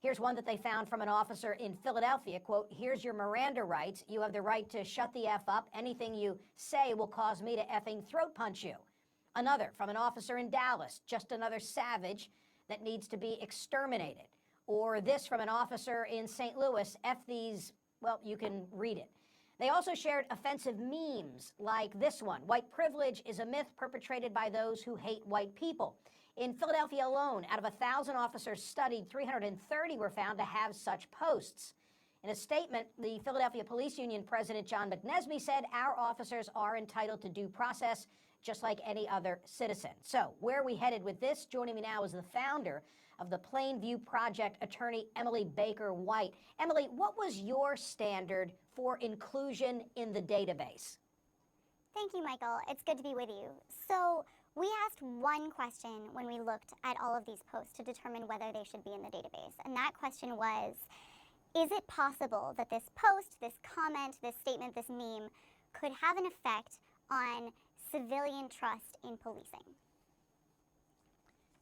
Here's one that they found from an officer in Philadelphia. Quote, here's your Miranda rights. You have the right to shut the F up. Anything you say will cause me to effing throat punch you. Another from an officer in Dallas, just another savage that needs to be exterminated. Or this from an officer in St. Louis, F these, well, you can read it. They also shared offensive memes like this one. White privilege is a myth perpetrated by those who hate white people. In Philadelphia alone, out of 1,000 officers studied, 330 were found to have such posts. In a statement, the Philadelphia Police Union President John McNesby said, our officers are entitled to due process just like any other citizen. So where are we headed with this? Joining me now is the founder of the Plainview Project, attorney Emily Baker White. Emily, what was your standard for inclusion in the database? Thank you, Michael. It's good to be with you. So we asked one question when we looked at all of these posts to determine whether they should be in the database. And that question was, is it possible that this post, this comment, this statement, this meme could have an effect on civilian trust in policing?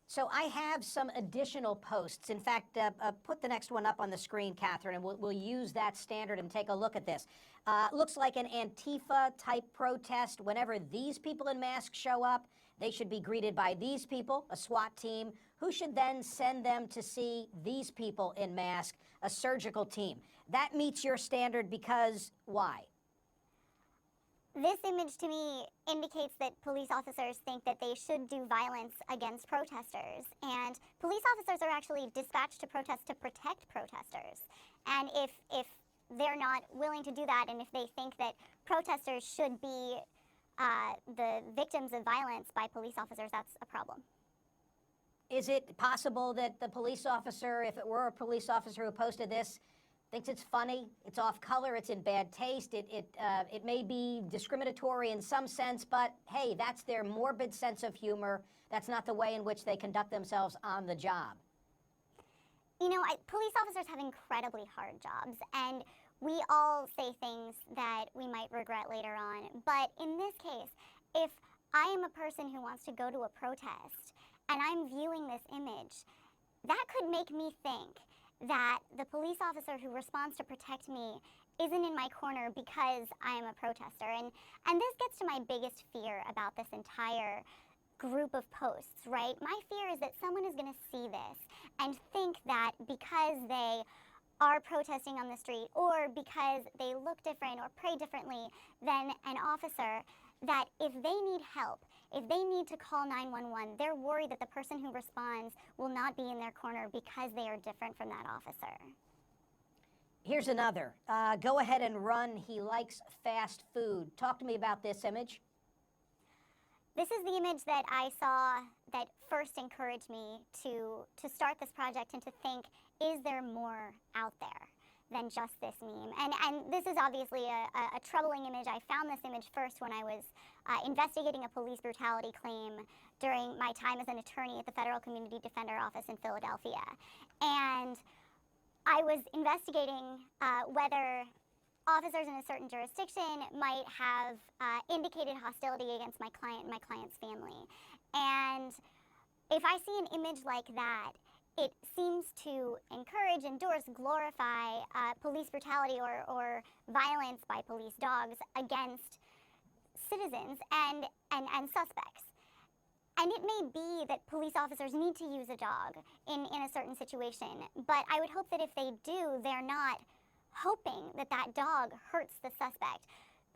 So I have some additional posts. In fact, put the next one up on the screen, Catherine, and we'll use that standard and take a look at this. Looks like an Antifa-type protest. Whenever these people in masks show up, they should be greeted by these people, a SWAT team, who should then send them to see these people in masks, a surgical team. That meets your standard because why? This image to me indicates that police officers think that they should do violence against protesters. And police officers are actually dispatched to protest to protect protesters. And if they're not willing to do that, and if they think that protesters should be the victims of violence by police officers, that's a problem. Is it possible that the police officer, if it were a police officer who posted this, thinks it's funny, it's off color, it's in bad taste, it may be discriminatory in some sense, but hey, that's their morbid sense of humor. That's not the way in which they conduct themselves on the job. You know, police officers have incredibly hard jobs, and we all say things that we might regret later on. But in this case, if I am a person who wants to go to a protest and I'm viewing this image, that could make me think that the police officer who responds to protect me isn't in my corner because I am a protester. And this gets to my biggest fear about this entire group of posts, right? My fear is that someone is going to see this and think that because they are protesting on the street or because they look different or pray differently than an officer, that if they need help, if they need to call 911, they're worried that the person who responds will not be in their corner because they are different from that officer. Here's another. Go ahead and run. He likes fast food. Talk to me about this image. This is the image that I saw that first encouraged me to start this project and to think, is there more out there than just this meme? And this is obviously a troubling image. I found this image first when I was investigating a police brutality claim during my time as an attorney at the Federal Community Defender Office in Philadelphia. And I was investigating whether officers in a certain jurisdiction might have indicated hostility against my client and my client's family. And if I see an image like that, it seems to encourage, endorse, glorify police brutality or violence by police dogs against citizens and suspects. And it may be that police officers need to use a dog in a certain situation, but I would hope that if they do, they're not hoping that that dog hurts the suspect.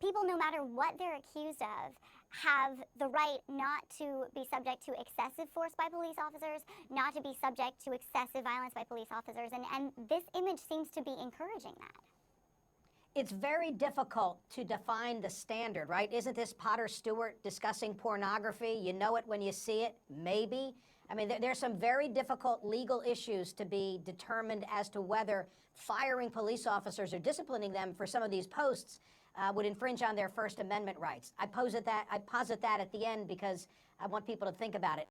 People, no matter what they're accused of, have the right not to be subject to excessive force by police officers, not to be subject to excessive violence by police officers, and this image seems to be encouraging that. It's very difficult to define the standard, right? Isn't this Potter Stewart discussing pornography? You know it when you see it, maybe. I mean, there's some very difficult legal issues to be determined as to whether firing police officers or disciplining them for some of these posts would infringe on their First Amendment rights. I posit that at the end because I want people to think about it.